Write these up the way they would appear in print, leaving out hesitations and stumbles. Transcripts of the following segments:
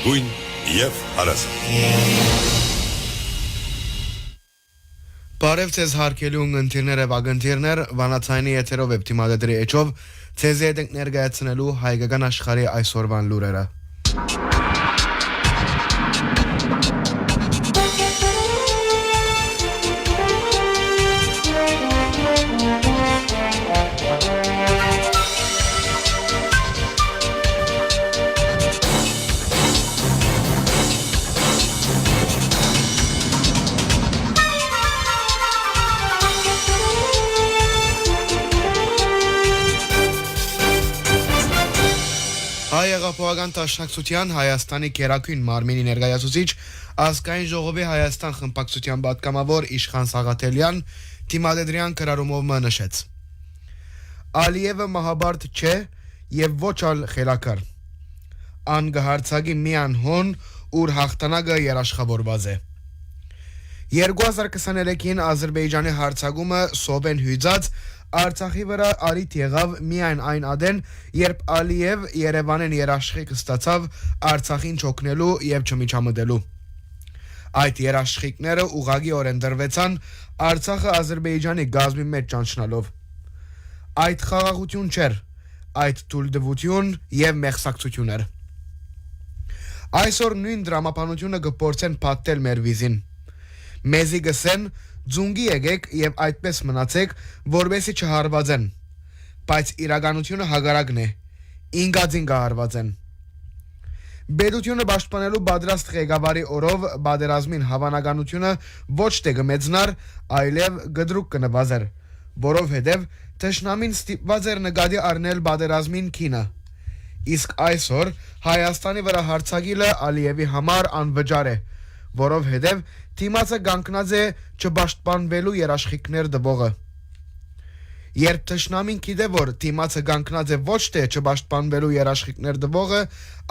Գերագույն եւ հարաստ։ Բարև ձեզ հարգելի ունգընտիրներ եւ ագընտիրներ, Վանացայինի եթերով եւ թիմադեդրի էջով ձեզ հետ ենք ներկայացնելու հայկական աշխարհի այսօրվան լուրերը։ Հայ-Եղափոխական Դաշնակցության Հայաստանի Գերագույն մարմինի ներկայացուցիչ ազգային ժողովի Հայաստան խմբակցության պատգամավոր Իշխան Սաղաթելյան թիմադեդրյան կրառումով նշեց. Ալիևը մահաբարդ չէ եւ ոչ ալ խելակար։ Ան գահարցագի միան հոն ուր հաղթանակը երաշխավորված է։ 2023-ին Ադրբեջանի հարձակումը սովեն հյուծած Արցախի վրա արիթ եղավ միայն այն ադեն, երբ Ալիև Երևանեն երաշխիք ստացավ Արցախին չօգնելու եւ չմիջամտելու։ Այդ երաշխիքները ուղղակիորեն դրվեցան Արցախը Ադրբեջանի գազմի մեջ ճանչնալով։ Այդ խաղաղություն չէր, այդ թույլտվություն եւ մեղսակցություն էր։ Այսօր նույն դրամապանությունը կփորձեն փաթել մեր վիզին։ Մեզի գսեն Ձունգի եկեք եւ այդպես մնացեք, որովհետեւ չհարվածեն, բայց իրականությունը հագարակն է, ինգածին կհարվածեն։ Բեդությունը պաշտպանելու պատրաստ ղեկավարի օրով բادرազմին հավանականությունը ոչ թե կմեծնար, այլև գդրուկ կնվազեր, որովհետեւ թշնամին ստիպված էր նկատի առնել բادرազմին քինը։ Իսկ այսօր Հայաստանի վրա հարձակելը Ալիևի համար անվճար է, որովհետեւ թիմացը կանգնած է չպաշտպանվելու երաշխիքներ դվողը։ Երբ թշնամին գիտե, որ թիմացը կանգնած է ոչ թե չպաշտպանվելու երաշխիքներ դվողը,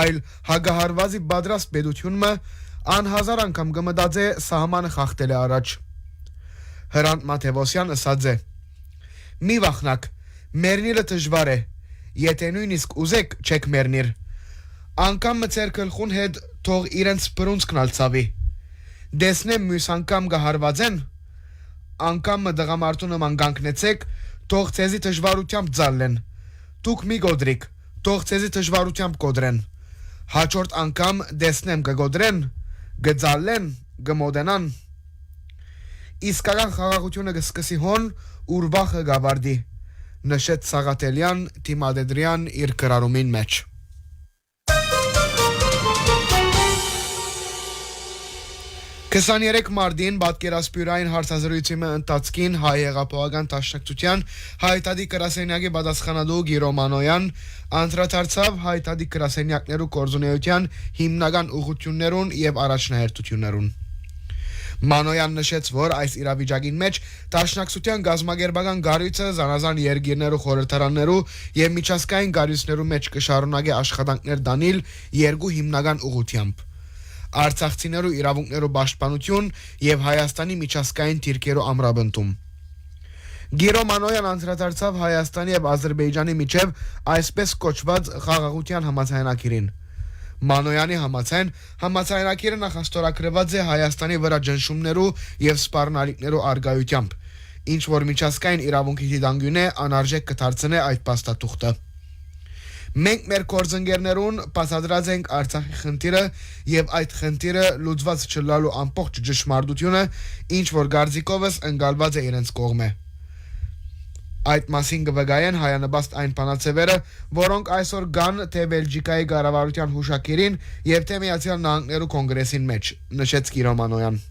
այլ հագահարվածի պատրաստ պետությունը անհազար անգամ կմտածե սահմանը խախտել է առաջ։ Հրանտ Մաթևոսյան ասաց է. «Մի վախնակ, մեռնիլը դժվար է, եթե նույնիսկ ուզեք չեք մեռնիր։ Անկամ ձեր գլխուն հետ թող իրենց բռունցքն ալցավի։ Դեսնեմ մյուս անգամ կհարվածեն, անգամ դղամարդու նման կանգնեցեք, թող ցեզի դժվարությամբ ձալեն։ Դուք մի գոդրիկ, թող ցեզի դժվարությամբ կոդրեն։ Հաջորդ անգամ դեսնեմ կգոդրեն, կձալեն, կմոդենան։ Իսկական խաղաղությունը կսկսի հոն, ուր վախը գավարդի», նշեց Սաղաթելյան թիմադեդրյան իր կրառումին մեջ։ 23 մարտին պատկերասպյուրային հարցազրույցի ընթացքին Հայ-Եղափոխական Դաշնակցության հայտարարի գրասենյակի պատասխանատու Գիրո Մանոյան անդրադարձավ հայտարարի գրասենյակներու կորձունեության հիմնական ուղղություններուն եւ առաջնահերթություններուն։ Մանոյան նշեց, որ այս իրավիճակին մեջ Դաշնակցության գազագերբական գարույցը զանազան երկիրներու խորհրդարաններու եւ միջազգային գարույցներու մեջ կշարունակի աշխատանքներ դանել երկու հիմնական ուղղությամբ։ Արցախցիներու իրավունքներու պաշտպանություն եւ Հայաստանի միջազգային դիրքերու ամրապնդում։ Գիրո Մանոյան անդրադարձավ Հայաստանի եւ Ադրբեջանի միջև այսպես կոչված խաղաղության համաձայնագիրին։ Մանոյանի համաձայն համաձայնագիրը նախաստորագրված է Հայաստանի վրա ճնշումներու եւ սպառնալիքներու արգայությամբ, ինչ որ միջազգային իրավունքի դիտանկյունը անարժեք կդարձնե այդ փաստաթուղթը։ Մենք մեր կորձընկերներուն բացատրած ենք Արցախի խնդիրը եւ այդ խնդիրը լուծված չլալու ամբողջ ճշմարտությունը, ինչ որ գարձիկովս ընկալված է իրենց կողմը։ Այդ մասին կվկայեն հայանպաստ այն բանացևերը, որոնք այսօր կան թե Բելգիկայի կառավարության հուշակիրին եւ թե Միացյալ Նահանգներու կոնգրեսին մեջ, նշեց Գիրո Մանոյան։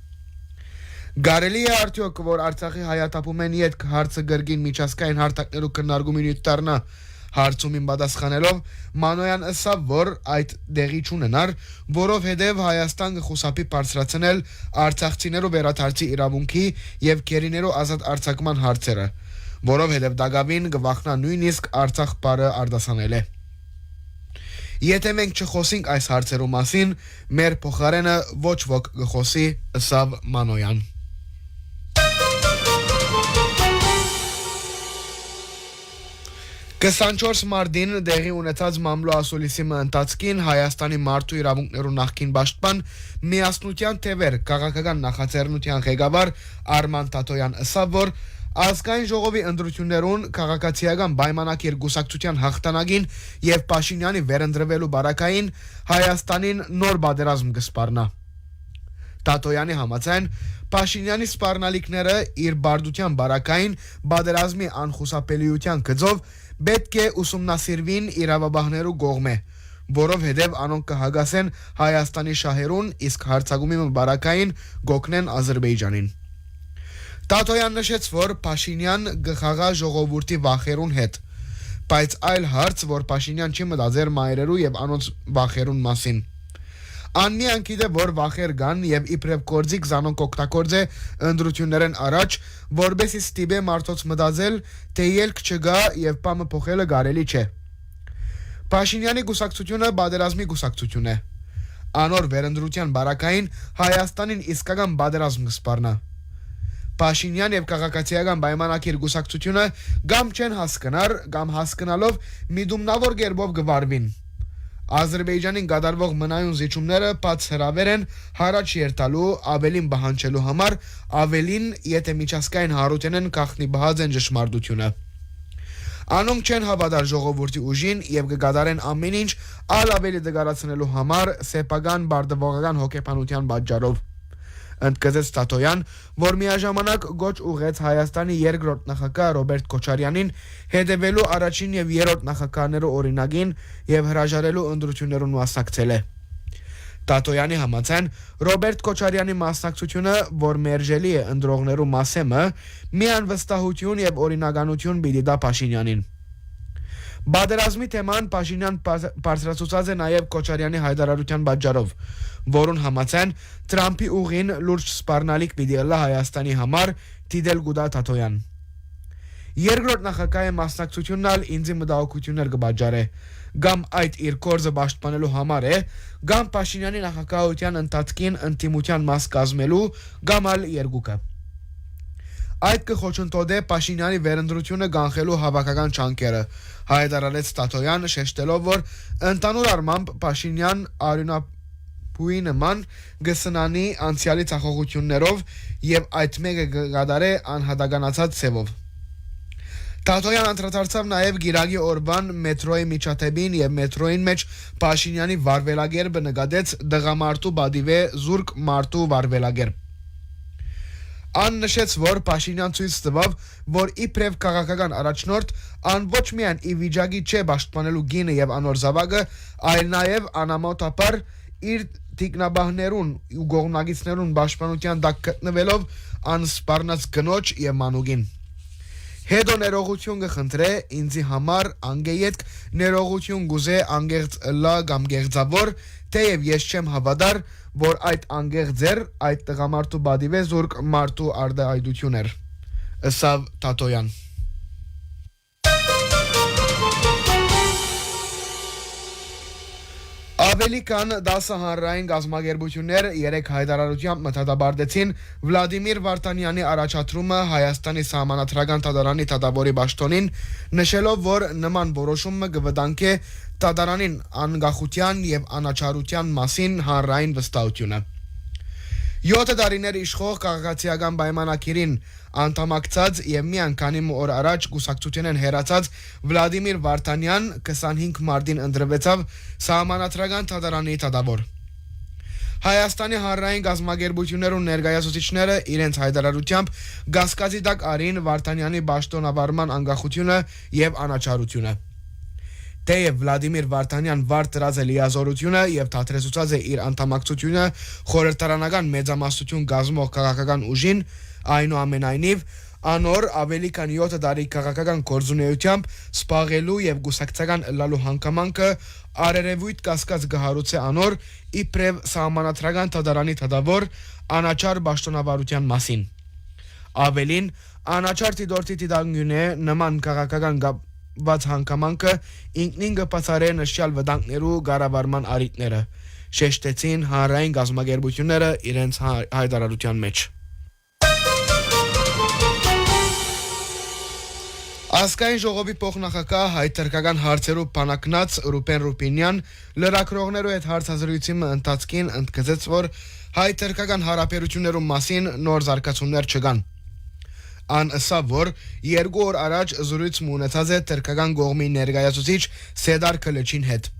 Գարելի է արդյոք, որ Արցախի հայաթափումեն յետք հարցը գրգին միջազգային հարթակներու քննարկումին յութարնա, հարցումին պատասխանելով Մանոյան ասավ, որ այդ դեղի չունենար, որովհետև Հայաստան կխուսափի բարձրացնել արցախցիներու վերադարձի իրավունքի եւ գերիներու ազատ արձակման հարցերը, որովհետև դակավին կվախնա նույնիսկ Արցախ բարը արտասանել է։ Եթե մենք չխոսենք այս հարցերու մասին, մեր փոխարենը ոչ ոք կխոսի, ասավ Մանոյան։ 24 մարտին դեղի ունեցած մամլո ասուլիսի ընթացքին Հայաստանի մարդու իրավունքներու նախկին պաշտպան միասնության թևեր քաղաքական նախաձեռնության ղեկավար Արման Տատոյան ասավ, որ ազգային ժողովի ընտրություններուն քաղաքացիական պայմանակիր գուսակցության հաղթանակին եւ Փաշինյանի վերընտրվելու բարակային Հայաստանին նոր պատերազմ կսպառնա։ Տատոյանի համաձայն Փաշինյանի սպառնալիքները իր բարդության բարակային պատերազմի անխուսափելիության գծով պետք է ուսումնասիրվին իրավաբաններու կողմէ, որովհետև անոնք կհագասեն Հայաստանի շահերուն, իսկ հարցակումի բարակային գոքնեն Ադրբեջանին։ Տատոյան նշեց, որ Փաշինյան գխաղա ժողովուրդի վախերուն հետ, բայց այլ հարց, որ Փաշինյան չի մտածեր մայրերու եւ անոնց վախերուն մասին։ Անմիան գիտե, որ վախեր կան եւ իբրև կորձիկ զանոնք օգտագործե ընդրություններեն առաջ, որբեսի ստիպե մարդոց մտածել, թե ելք չգա եւ բամը փոխելը կարելի չէ։ Փաշինյանի գուսակցությունը պատերազմի գուսակցություն է։ Անոր վերընտրության բարակային Հայաստանին իսկական պատերազմ կսպառնա։ Փաշինյան եւ քաղաքացիական պայմանակիր գուսակցությունը կամ չեն հասկնար, կամ հասկնալով միդումնավոր գերբով գվարվին։ Ադրբեջանին գդարվող մնայուն զիջումները բաց հրավեր են հարաճ երթալու, ավելին բահանջելու համար, ավելին, եթե միջազգային հարություն են կախնի բահած են ճշմարտությունը։ Անոնք չեն հավատար ժողովրդի ուժին եւ կգադարեն ամեն ինչ ալ ավելի դգարացնելու համար սեփական բարդվողական հոգեբանության պատճառով։ Ընդգծեց Տատոյան, որ միաժամանակ գոչ ուղեց Հայաստանի երկրորդ նախագահ Ռոբերտ Քոչարյանին հետևելու առաջին եւ երրորդ նախագահներու օրինագին եւ հրաժարելու ընդրություններուն մասնակցել է։ Տատոյանի համաձայն Ռոբերտ Քոչարյանի մասնակցությունը, որ մերժելի է ընդրողներու մասեմը, միան վստահություն եւ օրինականություն պիտի տա Փաշինյանին։ Պատերազմի թեման Փաշինյան բարձրացուցած է նաև Քոչարյանի հայտարարության պատճառով, որուն համաձայն Թրամփի ուղին լուրջ սպառնալիք պիտի ըլլա Հայաստանի համար, դիտել գուտա Տատոյան։ Երկրորդ նախագահի մասնակցությունն ալ ինձի մտահոգություններ կպատճառե, կամ այդ իր կորձը պաշտպանելու համար է, կամ Փաշինյանի նախագահության ընթացքին ընդդիմության մաս կազմելու, կամ ալ երկուքը։ Այդ կխոչընդոտե Փաշինյանի վերընտրությունը կանխելու հավաքական չանկերը, հայտարարեց Տատոյան, շեշտելով, որ ընդանուր առմամբ Փաշինյան արյունապույի նման գսնանի անցյալի ցախողություններով եւ այդ մեկը կգադարե անհատականացած ցևով։ Տատոյան անդրադարձավ նաև Գիրագի օրվան մետրոյի միջադեպին եւ մետրոյին մեջ Փաշինյանի վարվելագերբը նկատեց դղամարտու բադիվե զուրկ մարդու վարվելագերբ։ Ան նշեց, որ Փաշինյան ցույց տվավ, որ իբրև քաղաքական առաջնորդ ան ոչ միայն ի վիճակի չէ պաշտպանելու գինը եւ անոր զավակը, այլ նաեւ անամոթապար իր տիկնաբահներուն ու գողնագիցներուն պաշտպանության տակ գտնվելով ան սպառնած գնոջ եւ մանուկին։ Հետո ներողություն կխնդրե ինձի համար անգեյետ ներողություն գուզե անգեղծ լա կամ գեղձավոր, թեև ես չեմ հավատար, որ այդ անգեղձեր այդ տղամարդու բադիվե զուրկ մարդու արդայդություն էր, ըսավ Տատոյան։ Ավելի քան 10 հանրային գազམ་ագերբություններ երեք հայտարարությամբ մտադաբարդեցին Վլադիմիր Վարդանյանի առաջադրումը Հայաստանի սահմանադրական դատարանի դատավորի պաշտոնին, նշելով, որ նման որոշումը կվտանգե դատարանին անկախության եւ անաչառության մասին հանրային վստահությունը։ 7 տարիներ իշխող քաղաքացիական պայմանագիրին անդամակցած եւ մի անգամի օր առաջ գուսակցություն են հերացած Վլադիմիր Վարդանյան 25 մարտին ընտրվեցավ սահմանադրական դատարանի դատավոր։ Հայաստանի հանրային գազམ་ագերբություններու ներկայացուցիչները իրենց հայտարարությամբ գասկածի տակ արին Վարդանյանի պաշտոնավարման անկախությունը եւ անաչառությունը։ Թեև Վլադիմիր Վարդանյան վար տրած է լիազորությունը եւ թատրեցուցած է իր անդամակցությունը խորհրդարանական մեծամասնություն գազմող քաղաքական ուժին, այնուամենայնիվ անոր ավելի քան 7 տարի քաղաքական գործունեությամբ սպաղելու եւ գուսակցական ըլլալու հանգամանքը արերևույթ կասկած գահարուցե անոր իբրև սահմանադրական դատարանի դատավոր անաչառ պաշտոնավարության մասին։ Ավելին, անաչառ դիտորդի դիտանգյունե նման քաղաքական բաց հանգամանքը ինքնին կբացառե նշյալ վտանգներու կառավարման առիթները, շեշտեցին հանրային գազམ་ագերբությունները իրենց հայտարարության մեջ։ Ազգային ժողովի փոխնախագահ հայ-թրքական հարցերով բանակնած Ռուբեն Ռուբինյան լրագրողներու հետ հարցազրույցի ընթացքին ընդգծեց, որ հայ-թրքական հարաբերություններու մասին նոր զարգացումներ չկան։ Ան ըսավ, որ 2 օր առաջ զրույց ունեցած է թրքական կողմի ներկայացուցիչ Սեդար Քլեչին հետ։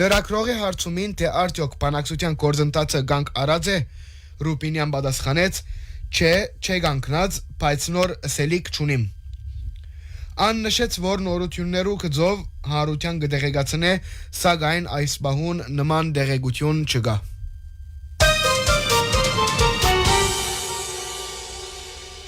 Լրագրողի հարցումին, թե արդյոք բանակցության գործընթացը կանգ առած է, Ռուբինյան պատասխանեց. չէ կանգնած, բայց նոր ըսելիք չունիմ։ Ան նշեց, որ նորություններու գծով հարության կդեղեկացնե, սակայն այս բահուն նման դեղեկություն չկա։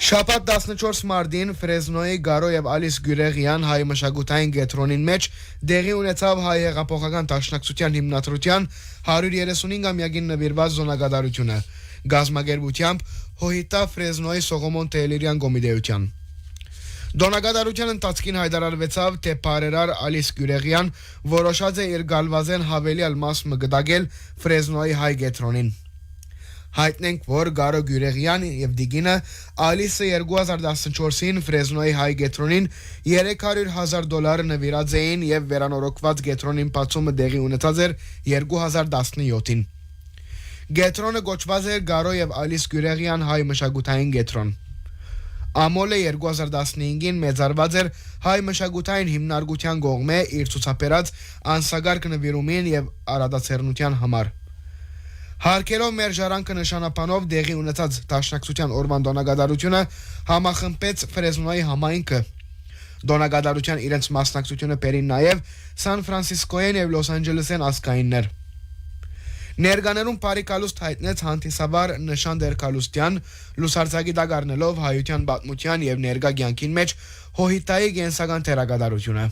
Շաբաթ 14 մարտին Ֆրեզնոյի Գարո եւ Ալիս Գյուրեգյան հայ մշակութային կենտրոնին մեջ դեղի ունեցավ հայ հեղափոխական դաշնակցության հիմնադրության 135-ամյակին նվիրված զոնագադարությունը գազմագերբությամբ Հոհիտա Ֆրեզնոյի Սողոմոն Տեյլիրյան կոմիտեության։ Դոնագադարության ընթացքին հայտարարվեցավ, թե բարերար Ալիս Գյուրեգյան որոշած է իր գալվազեն հավելյալ մաս մգդագել Ֆրեզնոյի հայ կենտրոնին։ Հայտնենք, որ Գարո Գյուրեգյան եւ Դիգինը Ալիսը 2014-ին Ֆրեզնոյի հայ կենտրոնին $300,000 նվիրած էին եւ վերանորոգված կենտրոնին բացումը դեղի ունեցած էր 2017-ին։ Կենտրոնը գոչված էր Գարո եւ Ալիս Գյուրեգյան հայ մշակութային կենտրոն։ Ամոլը 2015-ին մեծարված էր հայ մշակութային հիմնարկության կողմէ իր ցուցաբերած անսագարկ նվիրումին եւ արադացերնության համար։ Հարկերով մեր ժառանգը նշանապանով դեղի ունեցած դաշնակցության օրվան դոնագադարությունը համախմբեց Ֆրեզնոյի համայնքը։ Դոնագադարության իրենց մասնակցությունը բերին նաև Սան Ֆրանցիսկոյեն եւ Լոս Անջելեսեն ազգայիններ։ Ներկաներուն բարիկալուստ հայտնեց հանդիսաբար Նշան Դերկալուստյան լուսարձակի դակ առնելով հայության պատմության եւ ներկա կյանքին մեջ Հոհիտայի գենսական թերագադարությունը։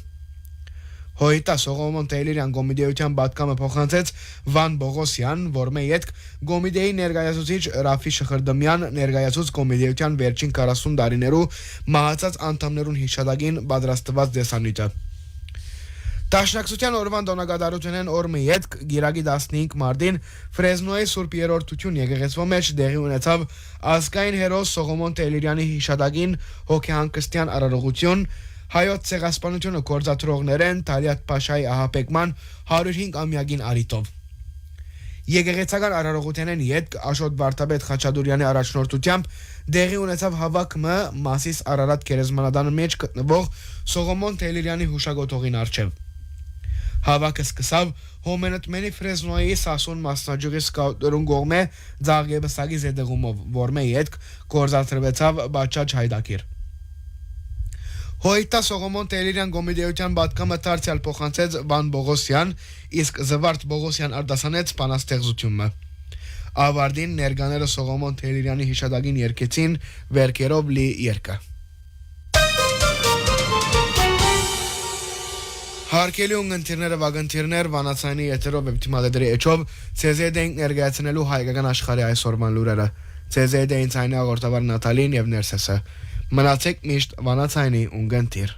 Հոհիտա Սողոմոն Տեյլիրյան կոմիտեության պատգամը փոխանցեց Վան Բողոսյան, որմե յետք կոմիտեի ներկայացուցիչ Ռաֆի Շխրդմյան ներկայացուց կոմիտեության վերջին 40 տարիներու մահացած անդամներուն հիշատակին պատրաստված դեսանյութը։ Դաշնակցության օրվան դոնագադարությունեն օրմը յետք գիրագի 15 մարտին Ֆրեզնոյի Սուրբ Երրորդություն եկեղեցվո մեջ դեղի ունեցավ ազգային հերոս Սողոմոն Տեյլիրյանի հիշատակին հոգեհանգստյան արարողություն հայոց ցեղասպանությունը գործադրողներեն Թալիաթ Փաշայի ահապեկման 105-ամյակին արիտով։ Եկեղեցական արարողութենեն յետք Աշոտ Վարդապետ Խաչատուրյանի առաջնորդությամբ դեղի ունեցավ հավաքմը Մասիս Արարատ գերեզմանադանը մեջ գտնվող Սողոմոն Տեյլիրյանի հուշագոթողին առջև։ Հավաքը սկսավ Հոմենտմենի Ֆրեզնոյի Սասուն մասնաճյուղի սկաուտերուն կողմէ Ձաղեբսագի զետեղումով, որմե յետք գործադրվեցավ բաճաճ հայդակիր։ Հոյիտա Սողոմոն Տեյլիրյան կոմիտեության պատգամը դարձյալ փոխանցեց Վան Բողոսյան, իսկ Զվարթ Բողոսյան արտասանեց բանաստեղծությունը։ Ավարտին ներկաները Սողոմոն Տեյլիրյանի հիշատակին երգեցին վերքերով լի երգը։ Հարկելի ունգընթիրները վագընթիրներ վանացայնի եթերով և թիմադեդրի էչով CZ ենք ներգայացնելու հայկական աշխարհի այսօրվան լուրերը։ CZ էին ցայնի աղորդավար Նատալին և Ներսեսը։ Մնացեք միշտ վանացայնի ունգընթիր։